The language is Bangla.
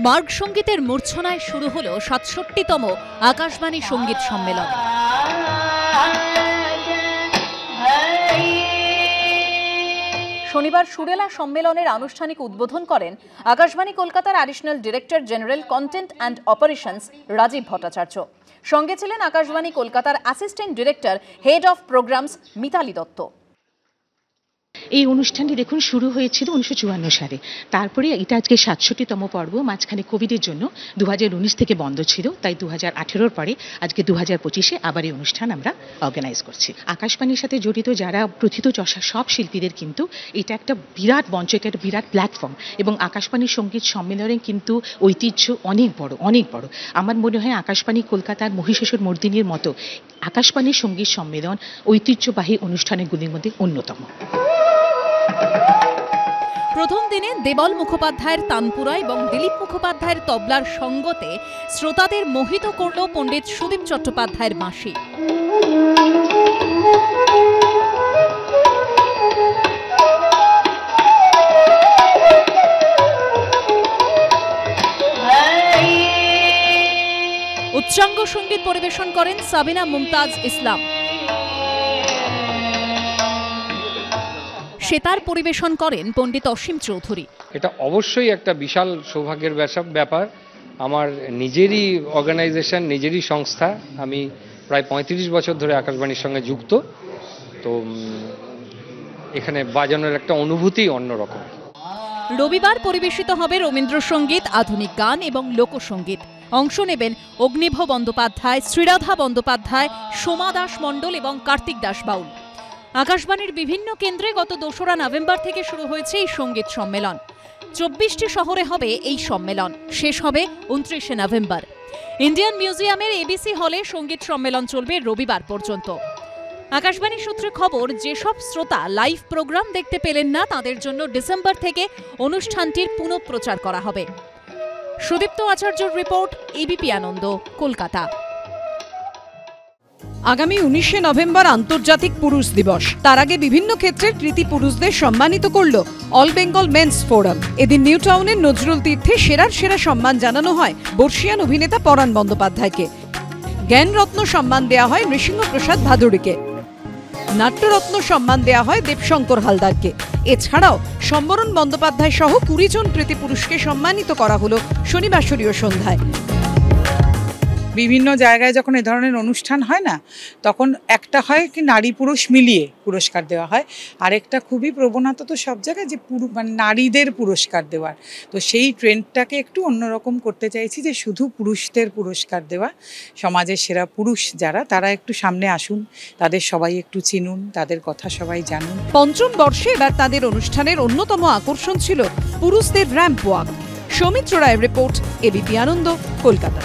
মার্গ সঙ্গীতের মূর্ছনায় শুরু হলো ৬৭তম আকাশবাণী সঙ্গীত সম্মেলন। শনিবার সুরেলা সম্মেলনের আনুষ্ঠানিক উদ্বোধন করেন আকাশবাণী কলকাতার additional director general content and operations Rajiv Bhattacharya. সঙ্গে ছিলেন আকাশবাণী কলকাতার assistant director head of programmes Mitali Dutta. এই অনুষ্ঠানটি দেখুন শুরু হয়েছিল 1954 সালে, তারপরে এটা আজকে 67তম পর্ব। মাঝখানে কোভিডের জন্য 2019 থেকে বন্ধ ছিল, তাই 2018-র পরে আজকে 2025-এ আবার এই অনুষ্ঠান আমরা অর্গানাইজ করছি। আকাশবাণীর সাথে জড়িত যারা প্রথিতযশা সব শিল্পীদের কিন্তু এটা একটা বিরাট মঞ্চ, একটা বিরাট প্ল্যাটফর্ম, এবং আকাশবাণী সঙ্গীত সম্মেলনের কিন্তু ঐতিহ্য অনেক বড়, অনেক বড়। আমার মনে হয় আকাশবাণী কলকাতার মহিষাসুর মর্দিনীর মতো আকাশবাণী সঙ্গীত সম্মেলন ঐতিহ্যবাহী অনুষ্ঠানগুলির মধ্যে অন্যতম। প্রথম দিনে দেবল মুখোপাধ্যায়ের তানপুরা এবং দিলীপ মুখোপাধ্যায়ের তবলার সঙ্গতে শ্রোতাদের মোহিত করল পণ্ডিত সুদীপ চট্টোপাধ্যায়ের বাঁশি। উচ্চাঙ্গ সঙ্গীত পরিবেশন করেন সাবিনা মুমতাজ ইসলাম। সেতার পরিবেশন করেন পণ্ডিত অসীম চৌধুরী। এটা অবশ্যই একটা বিশাল সৌভাগ্যের ব্যাপার। আমার নিজেরই অর্গানাইজেশন, নিজেরই সংস্থা। আমি প্রায় 35 বছর ধরে আকাশবাণীর সঙ্গে যুক্ত, তো এখানে বাজানোর একটা অনুভূতি অন্যরকম। রবিবার পরিবেশিত হবে রবীন্দ্রসঙ্গীত, আধুনিক গান এবং লোকসঙ্গীত। অংশ নেবেন অগ্নিভ বন্দ্যোপাধ্যায়, শ্রীরাধা বন্দ্যোপাধ্যায়, সোমা দাস মণ্ডল এবং কার্তিক দাস বাউল। আকাশবাণীর বিভিন্ন কেন্দ্রে গত 2রা নভেম্বর থেকে শুরু হয়েছে এই সঙ্গীত সম্মেলন। 24টি শহরে হবে এই সম্মেলন, শেষ হবে 29শে নভেম্বর। ইন্ডিয়ান মিউজিয়ামের এবিসি হলে সঙ্গীত সম্মেলন চলবে রবিবার পর্যন্ত। আকাশবাণী সূত্রে খবর, যেসব শ্রোতা লাইভ প্রোগ্রাম দেখতে পেলেন না তাদের জন্য ডিসেম্বর থেকে অনুষ্ঠানটির পুনঃপ্রচার করা হবে। সুদীপ্ত আচার্যর রিপোর্ট, এবিপি আনন্দ, কলকাতা। আগামী 19শে নভেম্বর আন্তর্জাতিক পুরুষ দিবস। তার আগে বিভিন্ন ক্ষেত্রের কৃতি পুরুষদের সম্মানিত করল অল বেঙ্গল মেন্স ফোরাম। এদিন নিউ টাউনের নজরুল তীর্থে সেরার সেরা সম্মান জানানো হয় বর্ষিয়ান অভিনেতা পরাণ বন্দ্যোপাধ্যায়কে। জ্ঞানরত্ন সম্মান দেয়া হয় নৃসিংহপ্রসাদ ভাদুড়িকে। নাট্যরত্ন সম্মান দেয়া হয় দেবশঙ্কর হালদারকে। এছাড়াও সম্বরণ বন্দ্যোপাধ্যায় সহ 20 জন কৃতি পুরুষকে সম্মানিত করা হলো শনিবাসরীয় সন্ধ্যায়। বিভিন্ন জায়গায় যখন এ ধরনের অনুষ্ঠান হয় না, তখন একটা হয় কি নারী পুরুষ মিলিয়ে পুরস্কার দেওয়া হয়, আরেকটা খুবই প্রবণতা তো সব জায়গায় যে মানে নারীদের পুরস্কার দেওয়ার। তো সেই ট্রেন্ডটাকে একটু অন্যরকম করতে চাইছি, যে শুধু পুরুষদের পুরস্কার দেওয়া। সমাজের সেরা পুরুষ যারা, তারা একটু সামনে আসুন, তাদের সবাই একটু চিনুন, তাদের কথা সবাই জানুন। পঞ্চম বর্ষে এবার তাদের অনুষ্ঠানের অন্যতম আকর্ষণ ছিল পুরুষদের র্যাম্প ওয়াক। সৌমিত্র রায়ের রিপোর্ট, এবিপি আনন্দ, কলকাতা।